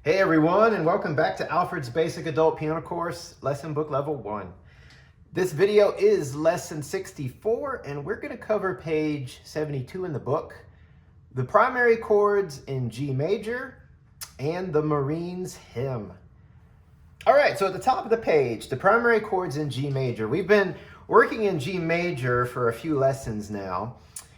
Hey everyone, and welcome back to Alfred's Basic Adult Piano Course, Lesson Book Level 1. This video is Lesson 64, and we're going to cover page 72 in the book, the primary chords in G major, and the Marine's Hymn. All right, so at the top of the page, the primary chords in G major. We've been working in G major for a few lessons now.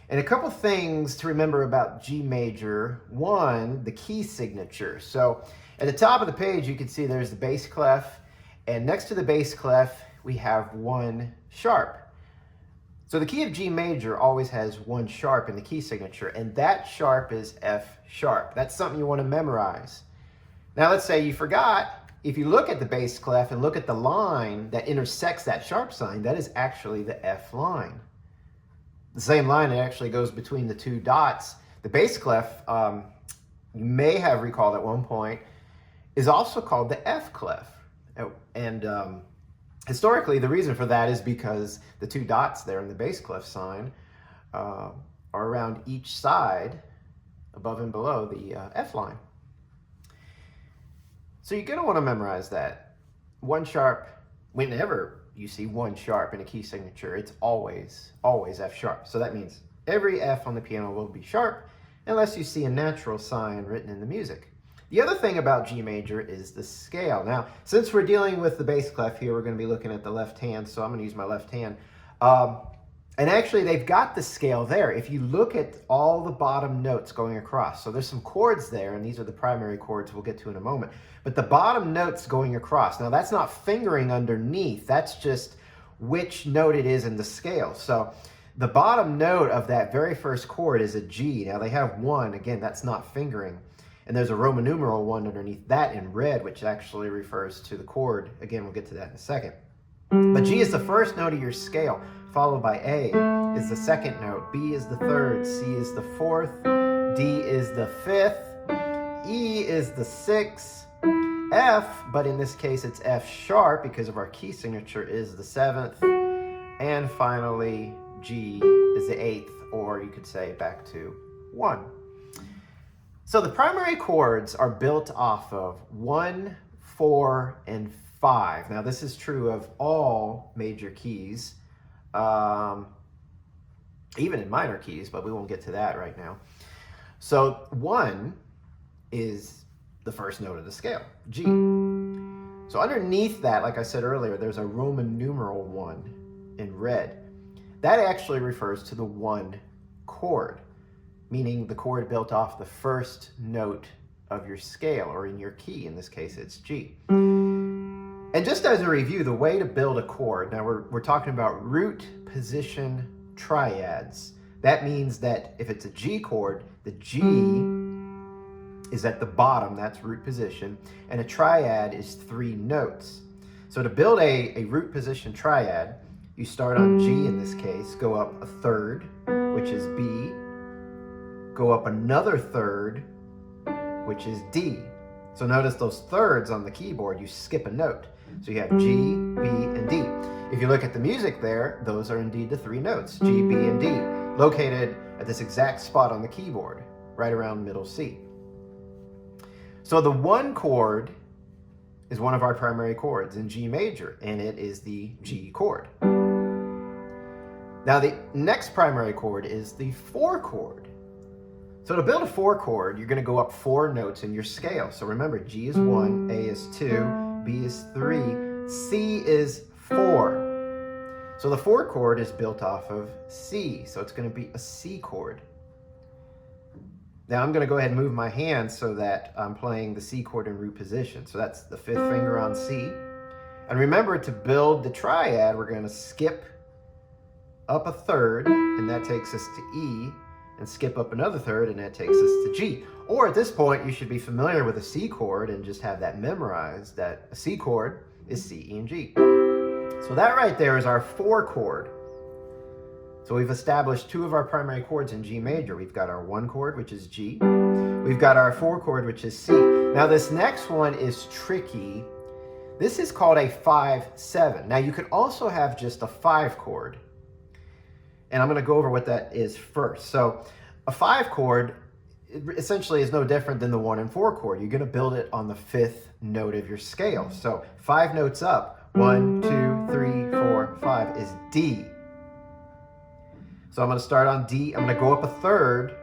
And a couple things to remember about G major. One, the key signature. So at the top of the page, you can see there's the bass clef. And next to the bass clef, we have one sharp. So the key of G major always has one sharp in the key signature. And that sharp is F sharp. That's something you want to memorize. Now let's say you forgot. If you look at the bass clef and look at the line that intersects that sharp sign, that is actually the F line. The same line that actually goes between the two dots. The bass clef, you may have recalled at one point, is also called the F clef. And historically, the reason for that is because the two dots there in the bass clef sign are around each side, above and below the F line. So you're going to want to memorize that. One sharp, whenever you see one sharp in a key signature, it's always F sharp. So that means every F on the piano will be sharp unless you see a natural sign written in the music. The other thing about G major is the scale. Now, since we're dealing with the bass clef here, we're going to be looking at the left hand, so I'm going to use my left hand. And actually, they've got the scale there. If you look at all the bottom notes going across, so there's some chords there, and these are the primary chords we'll get to in a moment. But the bottom notes going across, now that's not fingering underneath, that's just which note it is in the scale. So the bottom note of that very first chord is a G. Now they have one, again, that's not fingering. And there's a Roman numeral 1 underneath that in red, which actually refers to the chord. Again, we'll get to that in a second. But G is the first note of your scale, followed by A is the second note, B is the third, C is the fourth, D is the fifth, E is the sixth, F, but in this case it's F sharp because of our key signature, is the seventh, and finally G is the eighth, or you could say back to 1. So the primary chords are built off of 1, 4, and 5. Now this is true of all major keys, even in minor keys, but we won't get to that right now. So 1 is the first note of the scale, G. So underneath that, like I said earlier, there's a Roman numeral 1 in red. That actually refers to the 1 chord, meaning the chord built off the first note of your scale, or in your key, in this case it's G. And just as a review, the way to build a chord, now we're talking about root position triads. That means that if it's a G chord, the G is at the bottom, that's root position, and a triad is 3 notes. So to build a root position triad, you start on G in this case, go up a third, which is B, go up another third, which is D. So notice those thirds on the keyboard, you skip a note. So you have G, B, and D. If you look at the music there, those are indeed the 3 notes, G, B, and D, located at this exact spot on the keyboard, right around middle C. So the 1 chord is one of our primary chords in G major, and it is the G chord. Now the next primary chord is the 4 chord. So to build a 4 chord, you're going to go up 4 notes in your scale. So remember, G is 1, A is 2, B is 3, C is 4. So the 4 chord is built off of C, so it's going to be a C chord. Now I'm going to go ahead and move my hand so that I'm playing the C chord in root position. So that's the 5th finger on C. And remember, to build the triad, we're going to skip up a third, and that takes us to E, and skip up another third, and that takes us to G. Or at this point, you should be familiar with a C chord and just have that memorized, that a C chord is C, E, and G. So that right there is our 4 chord. So we've established 2 of our primary chords in G major. We've got our 1 chord, which is G. We've got our 4 chord, which is C. Now this next one is tricky. This is called a 5-7. Now you could also have just a 5 chord. And I'm going to go over what that is first. So a 5 chord essentially is no different than the 1 and 4 chord. You're going to build it on the 5th note of your scale. So 5 notes up, 1, 2, 3, 4, 5 is D. So I'm going to start on D. I'm going to go up a third.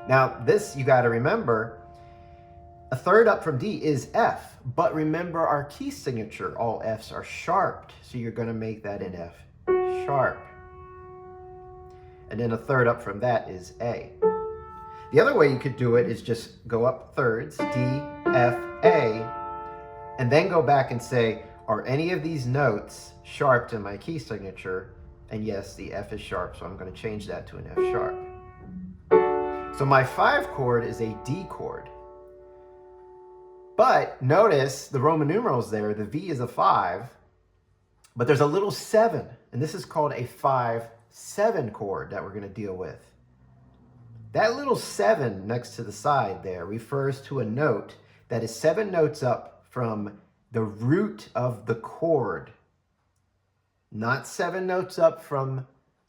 Now this, you got to remember, a third up from D is F. But remember our key signature, all Fs are sharped. So you're going to make that in F sharp. And then a third up from that is A. The other way you could do it is just go up thirds, D, F, A, and then go back and say, are any of these notes sharped in my key signature? And yes, the F is sharp, so I'm going to change that to an F sharp. So my 5 chord is a D chord. But notice the Roman numerals there, the V is a 5, but there's a little 7, and this is called a 5/7 chord that we're going to deal with. That little 7 next to the side there refers to a note that is 7 notes up from the root of the chord, not 7 notes up from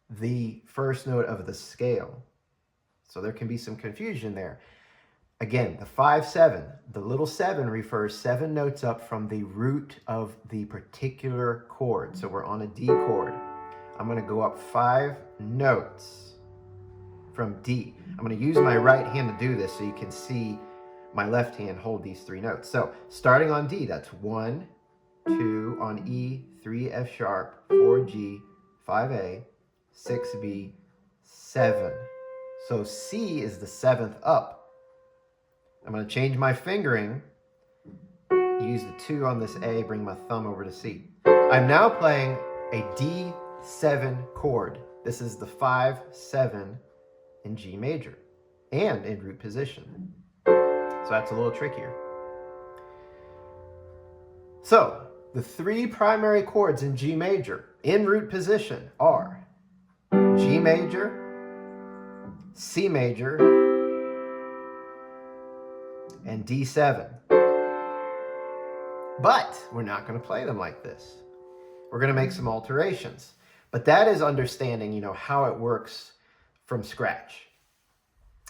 the first note of the scale. So there can be some confusion there. Again, the 5/7, the little 7 refers 7 notes up from the root of the particular chord. So we're on a D chord. I'm going to go up 5 notes from D. I'm going to use my right hand to do this so you can see my left hand hold these 3 notes. So starting on D, that's 1, 2 on E, 3 F sharp, 4 G, 5 A, 6 B, 7. So C is the 7th up. I'm going to change my fingering, use the 2 on this A, bring my thumb over to C. I'm now playing a D7 chord. This is the 5/7 in G major and in root position. So that's a little trickier. So the 3 primary chords in G major in root position are G major, C major, and D7. But we're not going to play them like this. We're going to make some alterations. But that is understanding, how it works from scratch.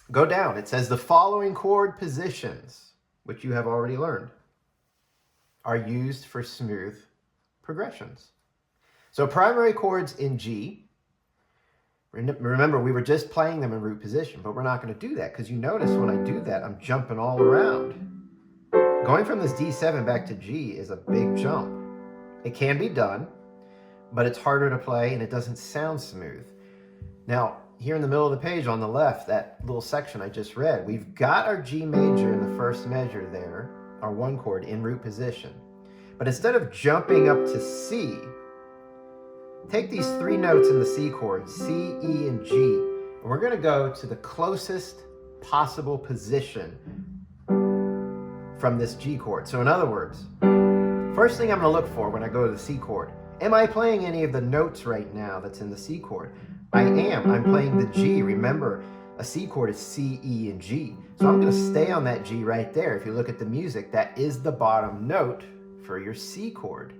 Go down. It says the following chord positions, which you have already learned, are used for smooth progressions. So primary chords in G, remember, we were just playing them in root position, but we're not going to do that because you notice when I do that, I'm jumping all around. Going from this D7 back to G is a big jump. It can be done, but it's harder to play and it doesn't sound smooth. Now, here in the middle of the page on the left, that little section I just read, we've got our G major in the first measure there, our 1 chord in root position. But instead of jumping up to C, take these 3 notes in the C chord, C, E, and G, and we're going to go to the closest possible position from this G chord. So in other words, first thing I'm going to look for when I go to the C chord, am I playing any of the notes right now that's in the C chord? I am. I'm playing the G. Remember, a C chord is C, E, and G. So I'm going to stay on that G right there. If you look at the music, that is the bottom note for your C chord.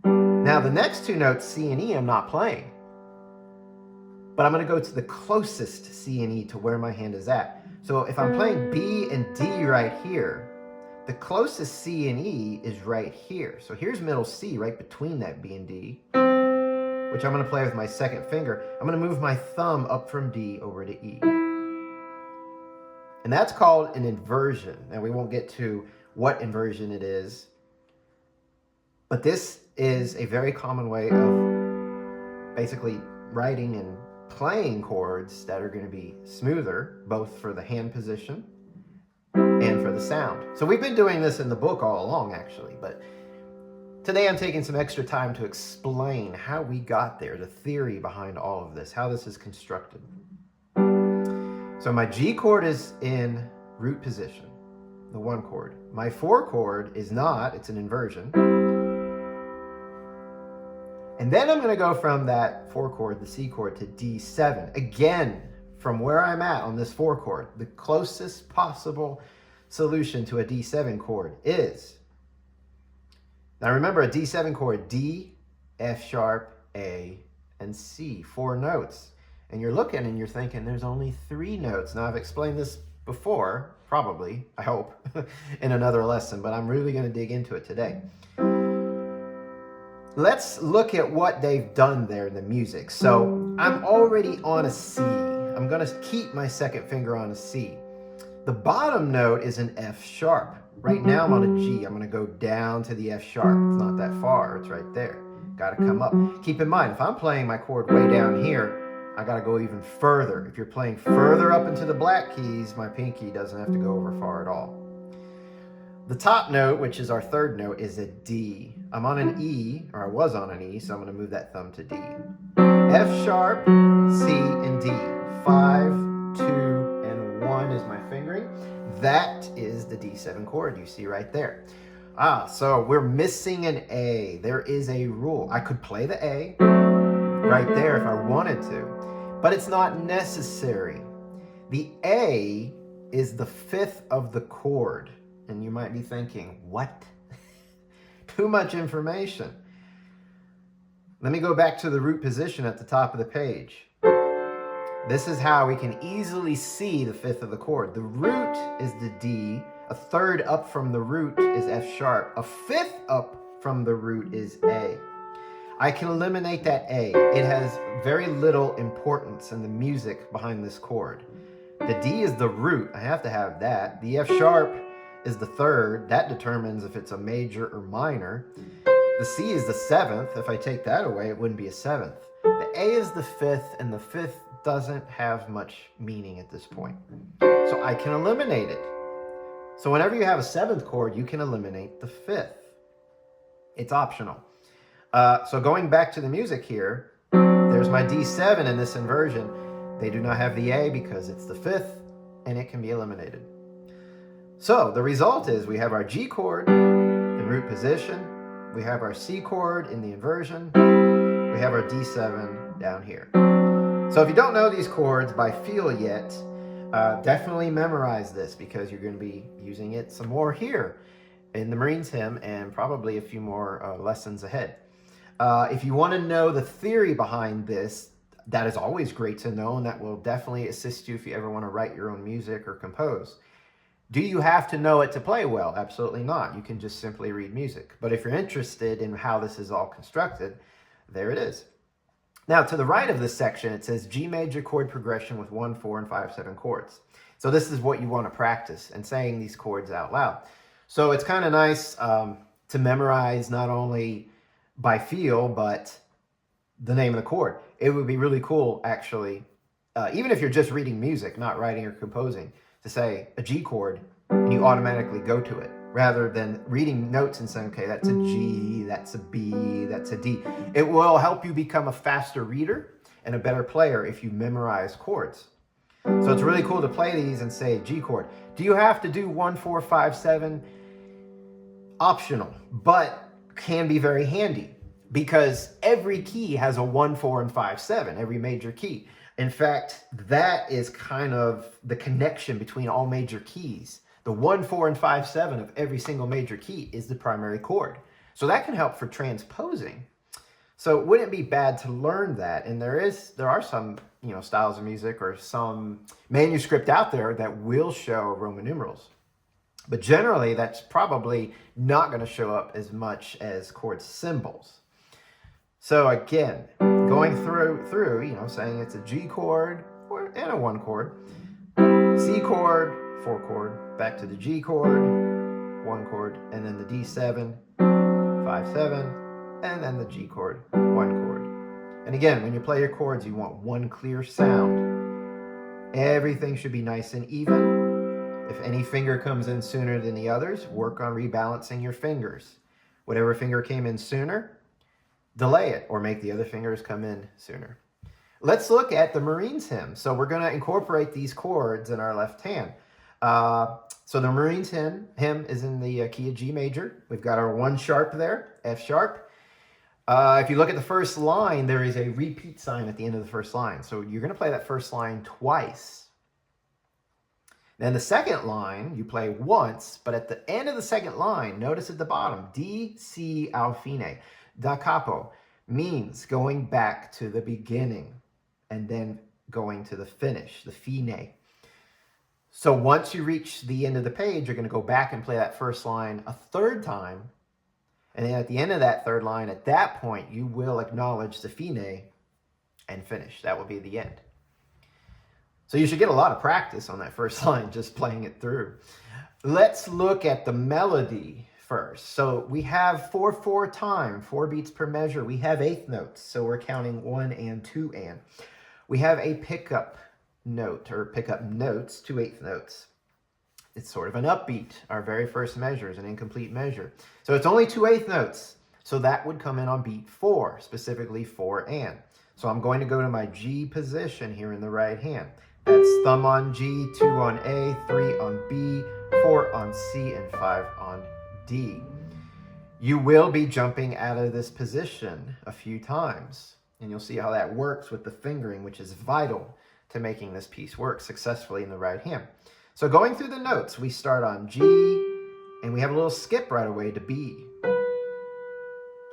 Now the next 2 notes, C and E, I'm not playing. But I'm going to go to the closest C and E to where my hand is at. So if I'm playing B and D right here, the closest C and E is right here. So here's middle C right between that B and D, which I'm going to play with my second finger. I'm going to move my thumb up from D over to E. And that's called an inversion. Now we won't get to what inversion it is, but this is a very common way of basically writing and playing chords that are going to be smoother, both for the hand position and for the sound. So we've been doing this in the book all along, actually, but today I'm taking some extra time to explain how we got there, the theory behind all of this, how this is constructed. So my G chord is in root position, the 1 chord. My 4 chord is not, it's an inversion. And then I'm going to go from that 4 chord, the C chord, to D7. Again, from where I'm at on this 4 chord, the closest possible solution to a D7 chord is, now remember a D7 chord, D, F sharp, A, and C, 4 notes. And you're looking and you're thinking there's only 3 notes. Now, I've explained this before, probably, I hope, in another lesson, but I'm really going to dig into it today. Let's look at what they've done there in the music. So I'm already on a C. I'm going to keep my second finger on a C. The bottom note is an F sharp. Right now I'm on a G. I'm going to go down to the F sharp. It's not that far. It's right there. Got to come up. Keep in mind, if I'm playing my chord way down here, I got to go even further. If you're playing further up into the black keys, my pinky doesn't have to go over far at all. The top note, which is our third note, is a D. I'm on an E, or I was on an E, so I'm going to move that thumb to D. F sharp, C, and D. 5, 2, and 1 is my fingering. That is the D7 chord you see right there. So we're missing an A. There is a rule. I could play the A right there if I wanted to, but it's not necessary. The A is the 5th of the chord. And you might be thinking, what? Too much information. Let me go back to the root position at the top of the page. This is how we can easily see the 5th of the chord. The root is the D. A 3rd up from the root is F sharp. A 5th up from the root is A. I can eliminate that A. It has very little importance in the music behind this chord. The D is the root. I have to have that. The F sharp is the 3rd. That determines if it's a major or minor. The C is the 7th. If I take that away, it wouldn't be a 7th. The A is the 5th, and the 5th doesn't have much meaning at this point. So I can eliminate it. So whenever you have a 7th chord, you can eliminate the 5th. It's optional. So going back to the music here, there's my D7 in this inversion. They do not have the A because it's the 5th, and it can be eliminated. So the result is we have our G chord in root position, we have our C chord in the inversion, we have our D7 down here. So if you don't know these chords by feel yet, definitely memorize this because you're going to be using it some more here in the Marines hymn and probably a few more lessons ahead. If you want to know the theory behind this, that is always great to know, and that will definitely assist you if you ever want to write your own music or compose. Do you have to know it to play well? Absolutely not. You can just simply read music. But if you're interested in how this is all constructed, there it is. Now, to the right of this section, it says G major chord progression with 1, 4, and 5, 7 chords. So this is what you want to practice and saying these chords out loud. So it's kind of nice to memorize not only by feel, but the name of the chord. It would be really cool, actually, even if you're just reading music, not writing or composing, to say a G chord and you automatically go to it rather than reading notes and saying, okay, that's a G, that's a B, that's a D. It will help you become a faster reader and a better player if you memorize chords. So it's really cool to play these and say G chord. Do you have to do 1, 4, 5, 7? Optional, but can be very handy because every key has a 1, 4, and 5, 7, every major key. In fact, that is kind of the connection between all major keys. The 1, 4, and 5, 7 of every single major key is the primary chord. So that can help for transposing. So it wouldn't be bad to learn that. And there are some, styles of music or some manuscript out there that will show Roman numerals. But generally, that's probably not going to show up as much as chord symbols. So again, going through, saying it's a G chord and a 1 chord, C chord, 4 chord, back to the G chord, 1 chord, and then the D7, 5, 7, and then the G chord, 1 chord. And again, when you play your chords, you want one clear sound. Everything should be nice and even. If any finger comes in sooner than the others, work on rebalancing your fingers. Whatever finger came in sooner, delay it or make the other fingers come in sooner. Let's look at the Marines hymn. So we're going to incorporate these chords in our left hand. So the Marines hymn is in the key of G major. We've got our 1 sharp there, F sharp. If you look at the first line, there is a repeat sign at the end of the first line. So you're going to play that first line twice. Then the second line, you play once, but at the end of the second line, notice at the bottom, D, C, al fine. Da capo means going back to the beginning and then going to the finish, the fine. So once you reach the end of the page, you're going to go back and play that first line a third time. And then at the end of that third line, at that point, you will acknowledge the fine and finish. That will be the end. So you should get a lot of practice on that first line, just playing it through. Let's look at the melody first. So we have 4/4 time, 4 beats per measure. We have eighth notes, so we're counting 1 and 2 and. We have a pickup note, or pickup notes, 2 eighth notes. It's sort of an upbeat. Our very first measure is an incomplete measure. So it's only 2 eighth notes. So that would come in on beat 4, specifically 4 and. So I'm going to go to my G position here in the right hand. That's thumb on G, 2 on A, 3 on B, 4 on C, and 5 on D. You will be jumping out of this position a few times, and you'll see how that works with the fingering, which is vital to making this piece work successfully in the right hand. So going through the notes, we start on G, and we have a little skip right away to B.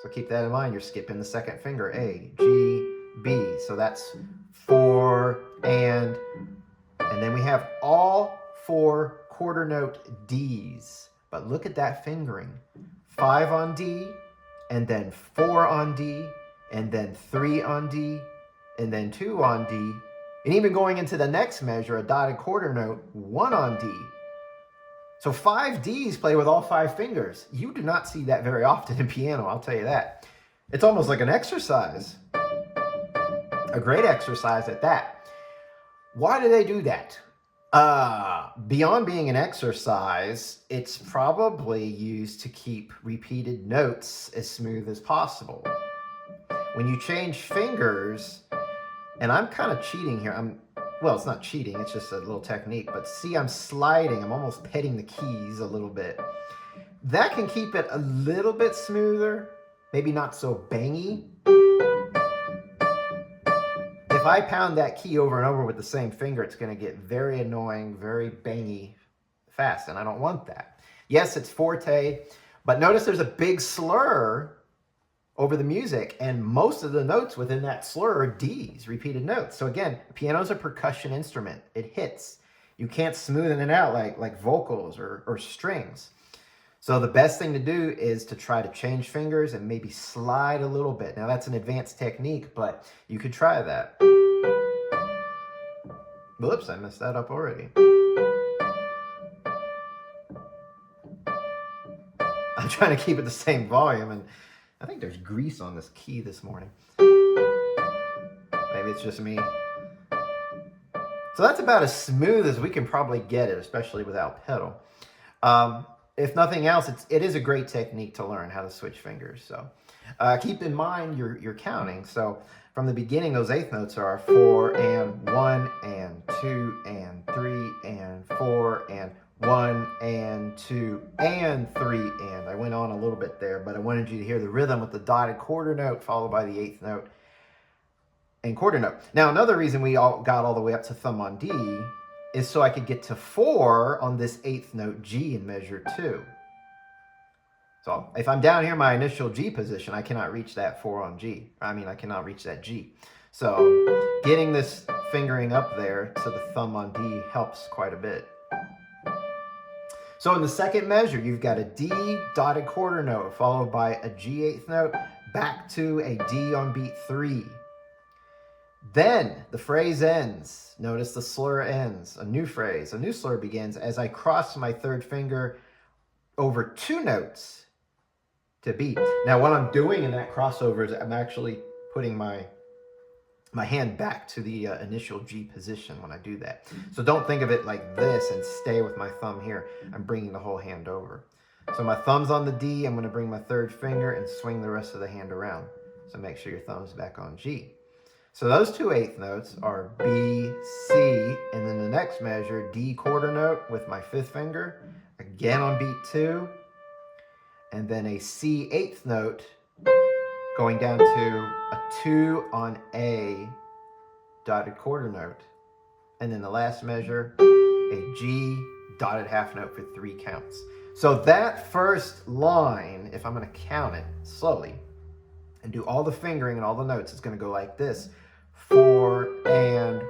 So keep that in mind, you're skipping the second finger, A, G, B. So that's 4 and then we have all 4 quarter note Ds. But look at that fingering. 5 on D, and then 4 on D, and then 3 on D, and then 2 on D, and even going into the next measure, a dotted quarter note, 1 on D. So 5 Ds play with all 5 fingers. You do not see that very often in piano, I'll tell you that. It's almost like an exercise. A great exercise at that. Why do they do that? Beyond being an exercise, it's probably used to keep repeated notes as smooth as possible. When you change fingers, and I'm kind of cheating here. Well, it's not cheating, it's just a little technique, but see, I'm sliding, I'm almost petting the keys a little bit. That can keep it a little bit smoother, maybe not so bangy. If I pound that key over and over with the same finger, it's going to get very annoying, very bangy fast, and I don't want that. Yes, it's forte, but notice there's a big slur over the music, and most of the notes within that slur are Ds, repeated notes. So again, piano's a percussion instrument. It hits. You can't smoothen it out like vocals or strings. So the best thing to do is to try to change fingers and maybe slide a little bit. Now that's an advanced technique, but you could try that. Whoops, I messed that up already. I'm trying to keep it the same volume, and I think there's grease on this key this morning. Maybe it's just me. So that's about as smooth as we can probably get it, especially without pedal. If nothing else, it is a great technique to learn how to switch fingers. So keep in mind your counting. So from the beginning, those eighth notes are 4 and 1 and 2 and 3 and 4 and 1 and 2 and 3 and. I went on a little bit there, but I wanted you to hear the rhythm with the dotted quarter note followed by the eighth note and quarter note. Now, another reason we got all the way up to thumb on D is so I could get to 4 on this eighth note G in measure 2. So if I'm down here in my initial G position, I cannot reach that 4 on G. I cannot reach that G. So getting this fingering up there to the thumb on D helps quite a bit. So in the second measure, you've got a D dotted quarter note followed by a G eighth note, back to a D on beat 3. Then the phrase ends. Notice the slur ends. A new phrase, a new slur begins as I cross my third finger over 2 notes to B. Now what I'm doing in that crossover is I'm actually putting my hand back to the initial G position when I do that. So don't think of it like this and stay with my thumb here. I'm bringing the whole hand over. So my thumb's on the D. I'm going to bring my third finger and swing the rest of the hand around. So make sure your thumb's back on G. So those 2 eighth notes are B, C, and then the next measure, D quarter note with my 5th finger, again on beat 2, and then a C eighth note going down to a 2 on A dotted quarter note, and then the last measure, a G dotted half note for 3 counts. So that first line, if I'm going to count it slowly and do all the fingering and all the notes, it's going to go like this: 4 and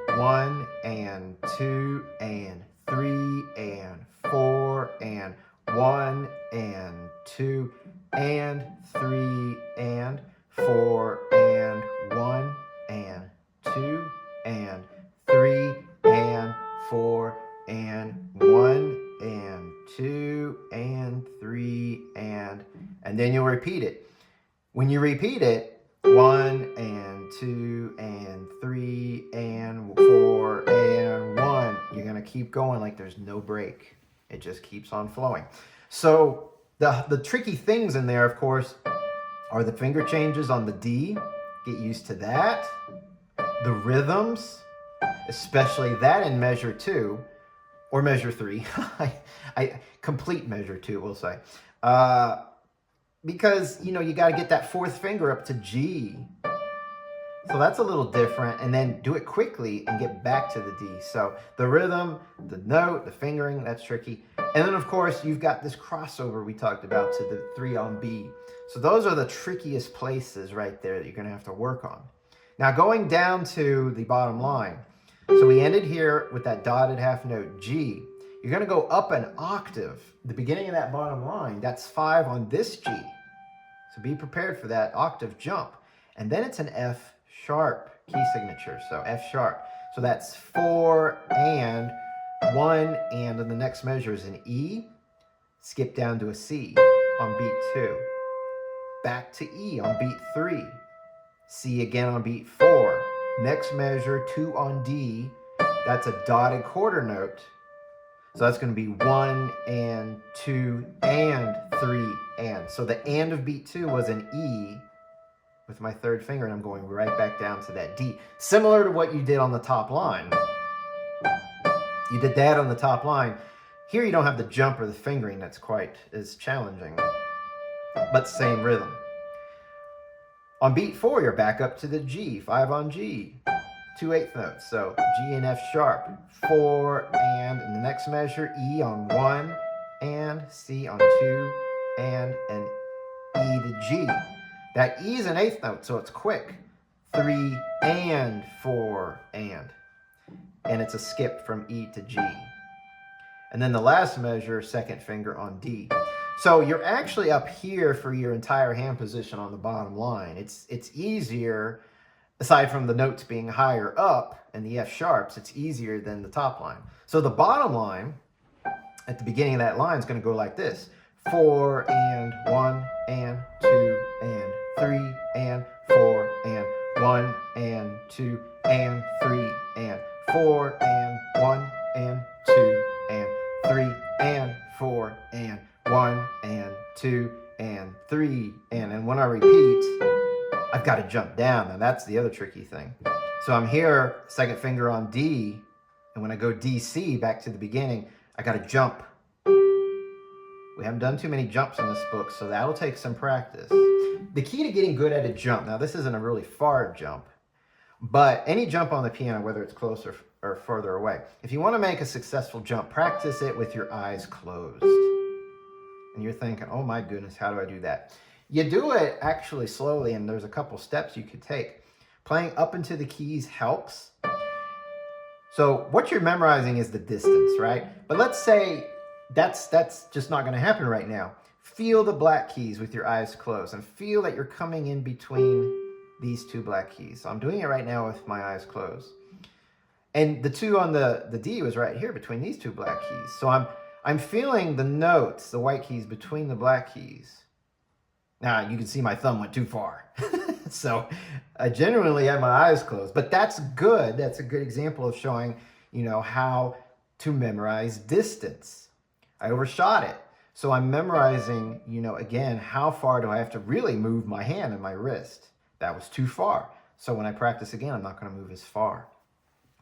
then you'll repeat it. When you repeat it, 1 and 2 and 3 and 4 and 1, you're going to keep going like there's no break. It just keeps on flowing. So the tricky things in there, of course, are the finger changes on the D. Get used to that. The rhythms, especially that in measure 2 or measure 3. I complete measure 2, we'll say. Because, you know, you got to get that fourth finger up to G. So that's a little different. And then do it quickly and get back to the D. So the rhythm, the note, the fingering, that's tricky. And then, of course, you've got this crossover we talked about to the 3 on B. So those are the trickiest places right there that you're going to have to work on. Now, going down to the bottom line. So we ended here with that dotted half note G. You're going to go up an octave. The beginning of that bottom line, that's 5 on this G. So be prepared for that octave jump. And then it's an F sharp key signature, so F sharp. So that's 4 and 1, and in the next measure is an E. Skip down to a C on beat 2. Back to E on beat 3. C again on beat 4. Next measure, 2 on D. That's a dotted quarter note. So that's going to be 1 and 2 and 3 and. So the and of beat 2 was an E with my third finger, and I'm going right back down to that D. Similar to what you did on the top line. You did that on the top line. Here you don't have the jump or the fingering that's quite as challenging, but same rhythm. On beat 4, you're back up to the G, 5 on G, 2 8th notes. So G and F sharp, 4 and, in the next measure, E on 1 and, C on 2 and an E to G. That E is an 8th note, so it's quick. 3 and 4 and it's a skip from E to G. And then the last measure, second finger on D. So you're actually up here for your entire hand position on the bottom line. It's easier, aside from the notes being higher up and the F sharps, it's easier than the top line. So the bottom line, at the beginning of that line, is going to go like this. 4 and 1 and 2 and 3 and 4 and 1 and 2 and 3 and 4 and 1 and 2 and 3 and 4 and 1 and 2 and 3 and when I repeat, I've got to jump down. Now that's the other tricky thing. So I'm here, second finger on D, and when I go D, C, back to the beginning, I got to jump. We haven't done too many jumps in this book, so that'll take some practice. The key to getting good at a jump, now this isn't a really far jump, but any jump on the piano, whether it's closer or further away, if you want to make a successful jump, practice it with your eyes closed. And you're thinking, oh my goodness, how do I do that? You do it actually slowly, and there's a couple steps you could take. Playing up into the keys helps. So what you're memorizing is the distance, right? But let's say that's just not going to happen right now. Feel the black keys with your eyes closed and feel that you're coming in between these two black keys. So I'm doing it right now with my eyes closed. And the 2 on the D was right here between these two black keys. So I'm feeling the notes, the white keys between the black keys. Now you can see my thumb went too far. So I genuinely had my eyes closed, but that's good. That's a good example of showing, you know, how to memorize distance. I overshot it. So I'm memorizing, you know, again, how far do I have to really move my hand and my wrist? That was too far. So when I practice again, I'm not going to move as far.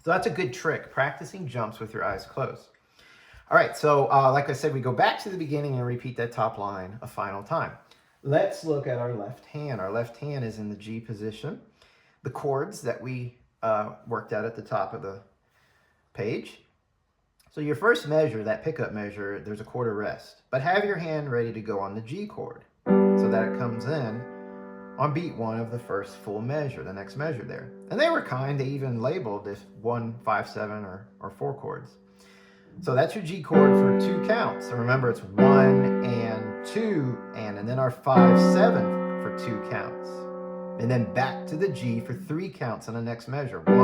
So that's a good trick, practicing jumps with your eyes closed. All right, so like I said, we go back to the beginning and repeat that top line a final time. Let's look at our left hand. Our left hand is in the G position. The chords that we worked at the top of the page. So your first measure, that pickup measure, there's a quarter rest. But have your hand ready to go on the G chord so that it comes in on beat 1 of the first full measure, the next measure there. And they were kind, they even labeled this 1, 5, 7, or 4 chords. So that's your G chord for 2 counts. So remember, it's 1 and 2 and then our 5, 7 for 2 counts. And then back to the G for 3 counts on the next measure. 1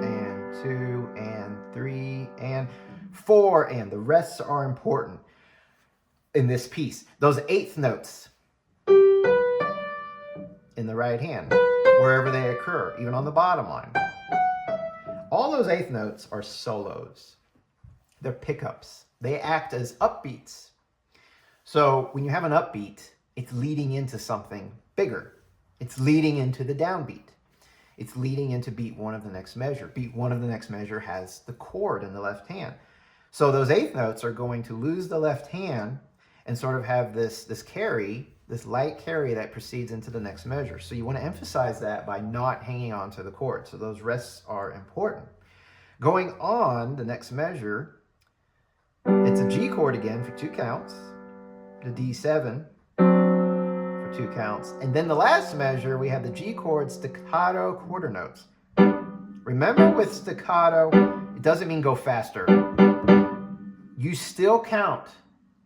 and 2 and 3 and 4 and. The rests are important in this piece. Those 8th notes, in the right hand, wherever they occur, even on the bottom line. All those eighth notes are solos. They're pickups. They act as upbeats. So when you have an upbeat, it's leading into something bigger. It's leading into the downbeat. It's leading into beat one of the next measure. Beat one of the next measure has the chord in the left hand. So those eighth notes are going to lose the left hand and sort of have this carry, this light carry that proceeds into the next measure. So you want to emphasize that by not hanging on to the chord. So those rests are important. Going on, the next measure, it's a G chord again for 2 counts, the D7 for 2 counts, and then the last measure, we have the G chord staccato quarter notes. Remember with staccato, it doesn't mean go faster. You still count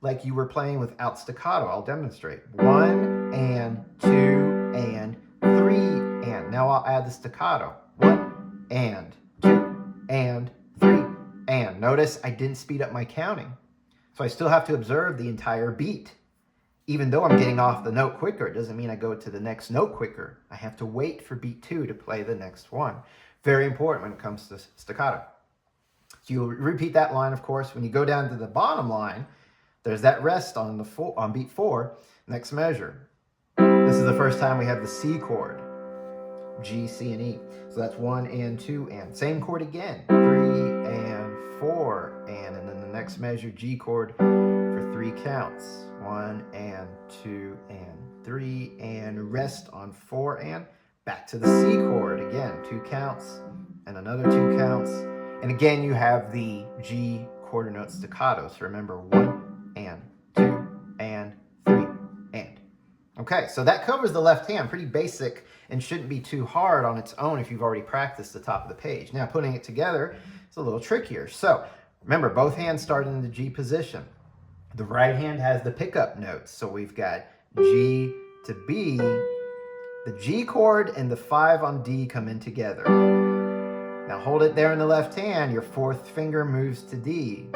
like you were playing without staccato. I'll demonstrate. 1 and 2 and 3 and. Now I'll add the staccato. 1 and 2 and 3 and. Notice I didn't speed up my counting. So I still have to observe the entire beat. Even though I'm getting off the note quicker, it doesn't mean I go to the next note quicker. I have to wait for beat 2 to play the next one. Very important when it comes to staccato. So you'll repeat that line, of course. When you go down to the bottom line, there's that rest on beat 4, next measure. This is the first time we have the C chord, G, C, and E. So that's 1 and 2 and. Same chord again, 3 and 4 and then the next measure, G chord for 3 counts. 1 and 2 and 3 and rest on 4 and. Back to the C chord again, 2 counts and another 2 counts. And again, you have the G quarter note staccato. So remember, 1 and 2 and 3 and. Okay, so that covers the left hand. Pretty basic and shouldn't be too hard on its own if you've already practiced the top of the page. Now, putting it together is a little trickier. So remember, both hands start in the G position. The right hand has the pickup notes. So we've got G to B. The G chord and the 5 on D come in together. Now hold it there in the left hand. Your 4th finger moves to D.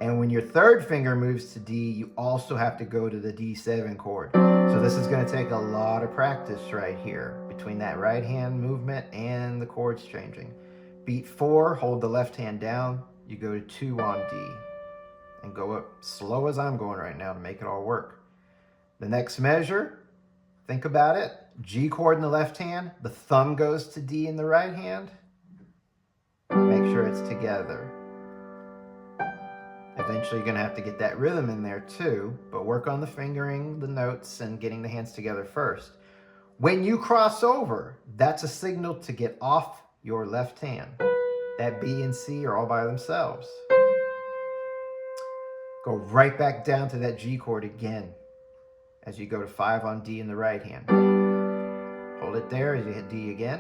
And when your 3rd finger moves to D, you also have to go to the D7 chord. So this is going to take a lot of practice right here between that right hand movement and the chords changing. Beat 4, hold the left hand down. You go to 2 on D. And go up slow as I'm going right now to make it all work. The next measure, think about it. G chord in the left hand, the thumb goes to D in the right hand. Make sure it's together. Eventually you're going to have to get that rhythm in there too, but work on the fingering, the notes, and getting the hands together first. When you cross over, that's a signal to get off your left hand. That B and C are all by themselves. Go right back down to that G chord again as you go to 5 on D in the right hand. Hold it there as you hit D again.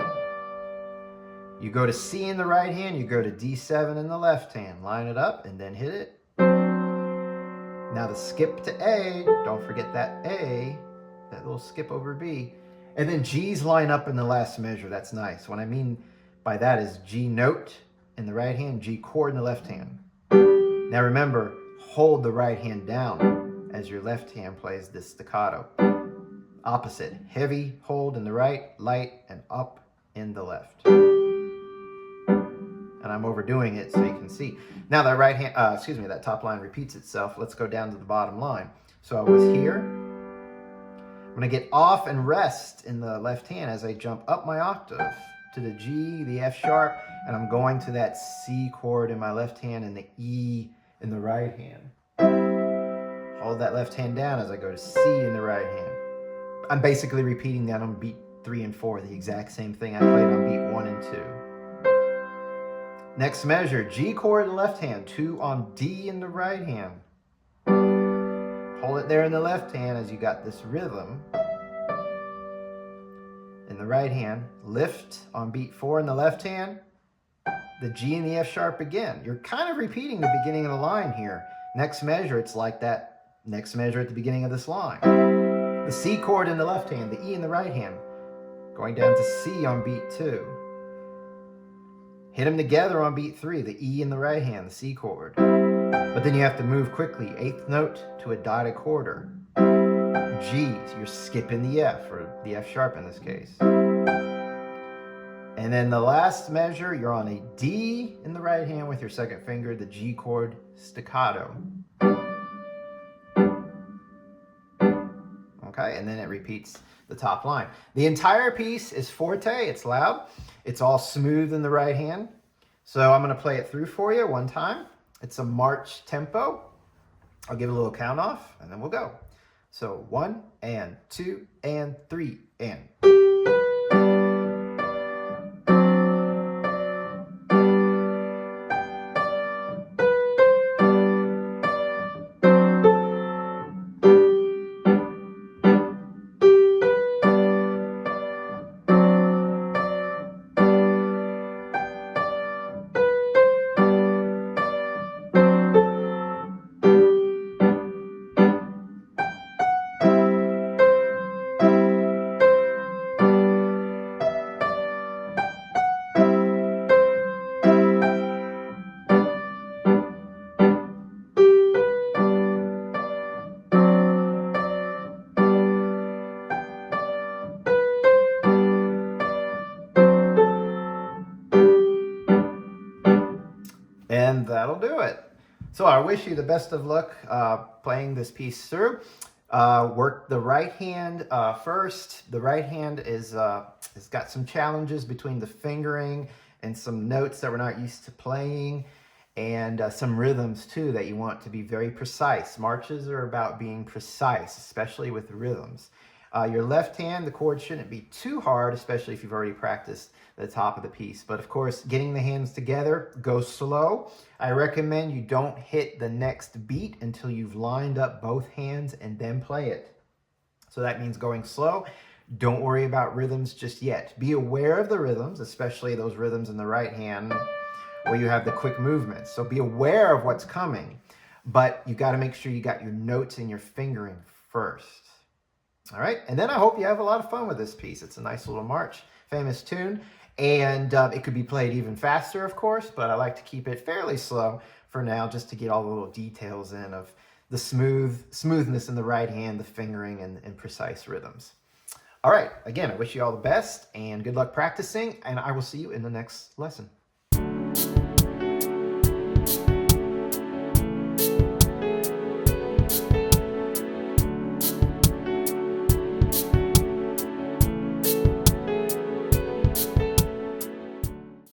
You go to C in the right hand, you go to D7 in the left hand. Line it up and then hit it. Now the skip to A, don't forget that A, that little skip over B. And then G's line up in the last measure. That's nice. What I mean by that is G note in the right hand, G chord in the left hand. Now remember, hold the right hand down as your left hand plays this staccato. Opposite, heavy hold in the right, light and up in the left. And I'm overdoing it so you can see. Now that right hand, that top line repeats itself. Let's go down to the bottom line. So I was here. I'm going to get off and rest in the left hand as I jump up my octave to the G, the F sharp, and I'm going to that C chord in my left hand and the E in the right hand. Hold that left hand down as I go to C in the right hand. I'm basically repeating that on beat 3 and 4, the exact same thing I played on beat 1 and 2. Next measure, G chord in the left hand, 2 on D in the right hand. Hold it there in the left hand as you got this rhythm. In the right hand, lift on beat 4 in the left hand, the G and the F sharp again. You're kind of repeating the beginning of the line here. Next measure, it's like that next measure at the beginning of this line. The C chord in the left hand, the E in the right hand, going down to C on beat 2. Hit them together on beat 3, the E in the right hand, the C chord. But then you have to move quickly, 8th note to a dotted quarter. G. So you're skipping the F, or the F sharp in this case. And then the last measure, you're on a D in the right hand with your second finger, the G chord staccato. Okay, and then it repeats the top line. The entire piece is forte, it's loud, it's all smooth in the right hand. So I'm going to play it through for you one time. It's a march tempo. I'll give a little count off and then we'll go. So 1 and 2 and 3 and. And that'll do it. So I wish you the best of luck playing this piece through. Work the right hand first. The right hand has got some challenges between the fingering and some notes that we're not used to playing, and some rhythms too that you want to be very precise. Marches are about being precise, especially with rhythms. Your left hand, the chord shouldn't be too hard, especially if you've already practiced the top of the piece. But of course, getting the hands together, go slow. I recommend you don't hit the next beat until you've lined up both hands and then play it. So that means going slow. Don't worry about rhythms just yet. Be aware of the rhythms, especially those rhythms in the right hand where you have the quick movements. So be aware of what's coming, but you got to make sure you got your notes and your fingering first. All right, and then I hope you have a lot of fun with this piece. It's a nice little march, famous tune, and it could be played even faster, of course, but I like to keep it fairly slow for now just to get all the little details in of the smoothness in the right hand, the fingering, and precise rhythms. All right, again, I wish you all the best and good luck practicing, and I will see you in the next lesson.